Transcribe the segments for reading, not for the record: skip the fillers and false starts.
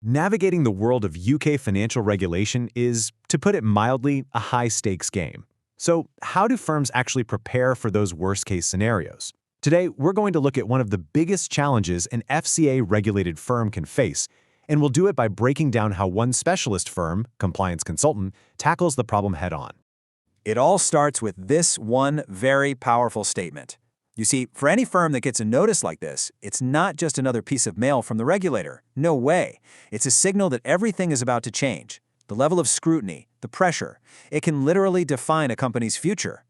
Navigating the world of UK financial regulation is, to put it mildly, a high-stakes game. So, how do firms actually prepare for those worst-case scenarios? Today, we're going to look at one of the biggest challenges an FCA-regulated firm can face, and we'll do it by breaking down how one specialist firm, compliance consultant, tackles the problem head-on. It all starts with this one very powerful statement. You see, for any firm that gets a notice like this, it's not just another piece of mail from the regulator. No way. It's a signal that everything is about to change. The level of scrutiny, the pressure, it can literally define a company's future.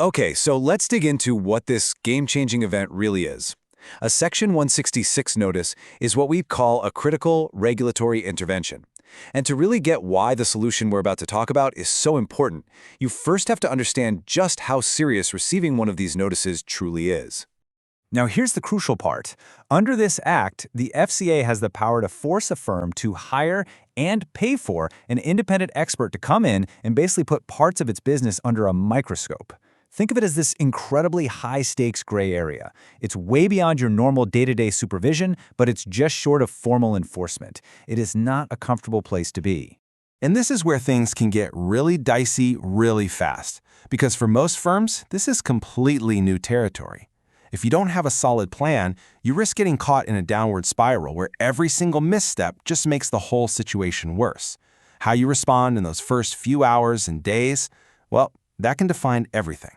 Okay, so let's dig into what this game-changing event really is. A Section 166 notice is what we call a critical regulatory intervention. And to really get why the solution we're about to talk about is so important, you first have to understand just how serious receiving one of these notices truly is. Now here's the crucial part. Under this act, the FCA has the power to force a firm to hire and pay for an independent expert to come in and basically put parts of its business under a microscope. Think of it as this incredibly high-stakes gray area. It's way beyond your normal day-to-day supervision, but it's just short of formal enforcement. It is not a comfortable place to be. And this is where things can get really dicey really fast, because for most firms, this is completely new territory. If you don't have a solid plan, you risk getting caught in a downward spiral where every single misstep just makes the whole situation worse. How you respond in those first few hours and days, well, that can define everything.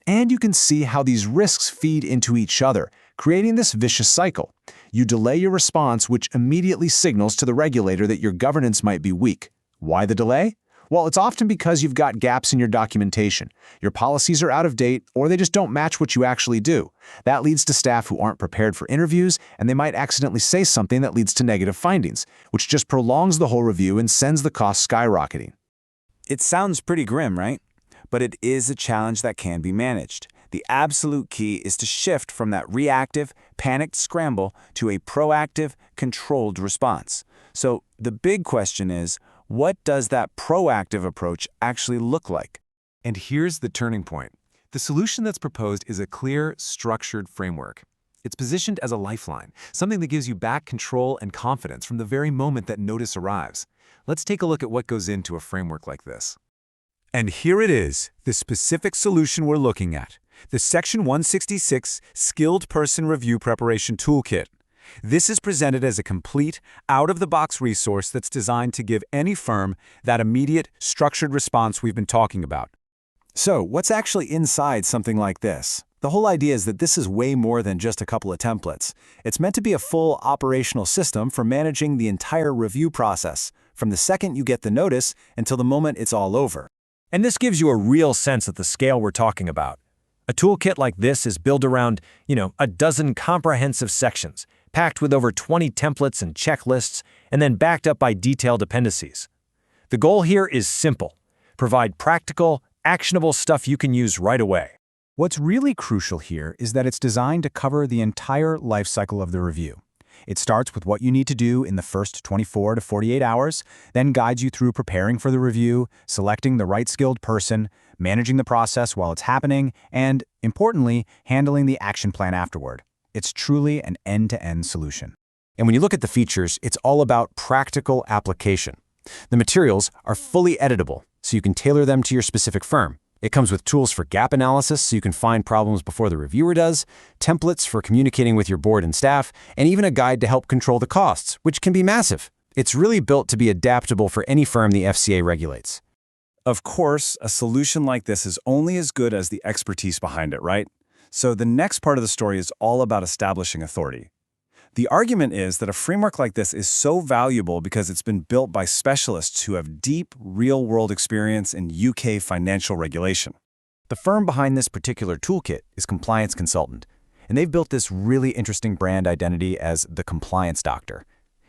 And you can see how these risks feed into each other, creating this vicious cycle. You delay your response, which immediately signals to the regulator that your governance might be weak. Why the delay? Well, it's often because you've got gaps in your documentation. Your policies are out of date, or they just don't match what you actually do. That leads to staff who aren't prepared for interviews, and they might accidentally say something that leads to negative findings, which just prolongs the whole review and sends the costs skyrocketing. It sounds pretty grim, right? But it is a challenge that can be managed. The absolute key is to shift from that reactive, panicked scramble to a proactive, controlled response. So the big question is, what does that proactive approach actually look like? And here's the turning point. The solution that's proposed is a clear, structured framework. It's positioned as a lifeline, something that gives you back control and confidence from the very moment that notice arrives. Let's take a look at what goes into a framework like this. And here it is, the specific solution we're looking at, the Section 166 Skilled Person Review Preparation Toolkit. This is presented as a complete, out-of-the-box resource that's designed to give any firm that immediate, structured response we've been talking about. So, what's actually inside something like this? The whole idea is that this is way more than just a couple of templates. It's meant to be a full operational system for managing the entire review process, from the second you get the notice until the moment it's all over. And this gives you a real sense of the scale we're talking about. A toolkit like this is built around, a dozen comprehensive sections, packed with over 20 templates and checklists, and then backed up by detailed appendices. The goal here is simple: provide practical, actionable stuff you can use right away. What's really crucial here is that it's designed to cover the entire life cycle of the review. It starts with what you need to do in the first 24 to 48 hours, then guides you through preparing for the review, selecting the right skilled person, managing the process while it's happening, and, importantly, handling the action plan afterward. It's truly an end-to-end solution. And when you look at the features, it's all about practical application. The materials are fully editable, so you can tailor them to your specific firm. It comes with tools for gap analysis so you can find problems before the reviewer does, templates for communicating with your board and staff, and even a guide to help control the costs, which can be massive. It's really built to be adaptable for any firm the FCA regulates. Of course, a solution like this is only as good as the expertise behind it, right? So the next part of the story is all about establishing authority. The argument is that a framework like this is so valuable because it's been built by specialists who have deep, real-world experience in UK financial regulation. The firm behind this particular toolkit is Compliance Consultant, and they've built this really interesting brand identity as the Compliance Doctor.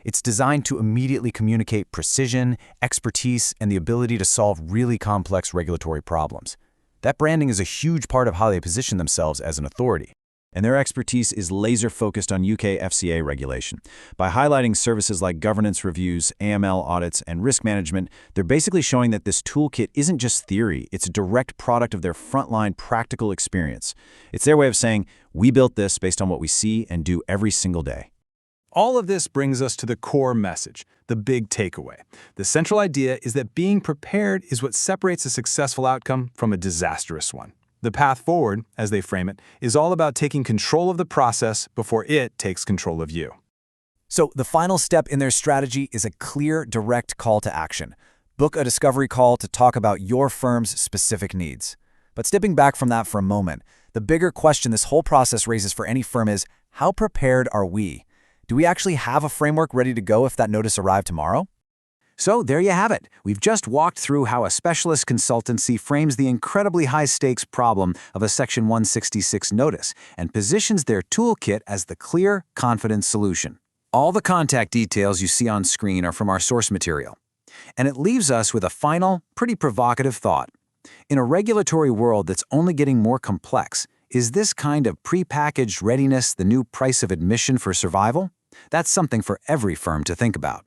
It's designed to immediately communicate precision, expertise, and the ability to solve really complex regulatory problems. That branding is a huge part of how they position themselves as an authority. And their expertise is laser-focused on UK FCA regulation. By highlighting services like governance reviews, AML audits, and risk management, they're basically showing that this toolkit isn't just theory, it's a direct product of their frontline practical experience. It's their way of saying, we built this based on what we see and do every single day. All of this brings us to the core message, the big takeaway. The central idea is that being prepared is what separates a successful outcome from a disastrous one. The path forward, as they frame it, is all about taking control of the process before it takes control of you. So the final step in their strategy is a clear, direct call to action. Book a discovery call to talk about your firm's specific needs. But stepping back from that for a moment, the bigger question this whole process raises for any firm is, how prepared are we? Do we actually have a framework ready to go if that notice arrived tomorrow? So there you have it. We've just walked through how a specialist consultancy frames the incredibly high-stakes problem of a Section 166 notice and positions their toolkit as the clear, confident solution. All the contact details you see on screen are from our source material. And it leaves us with a final, pretty provocative thought. In a regulatory world that's only getting more complex, is this kind of prepackaged readiness the new price of admission for survival? That's something for every firm to think about.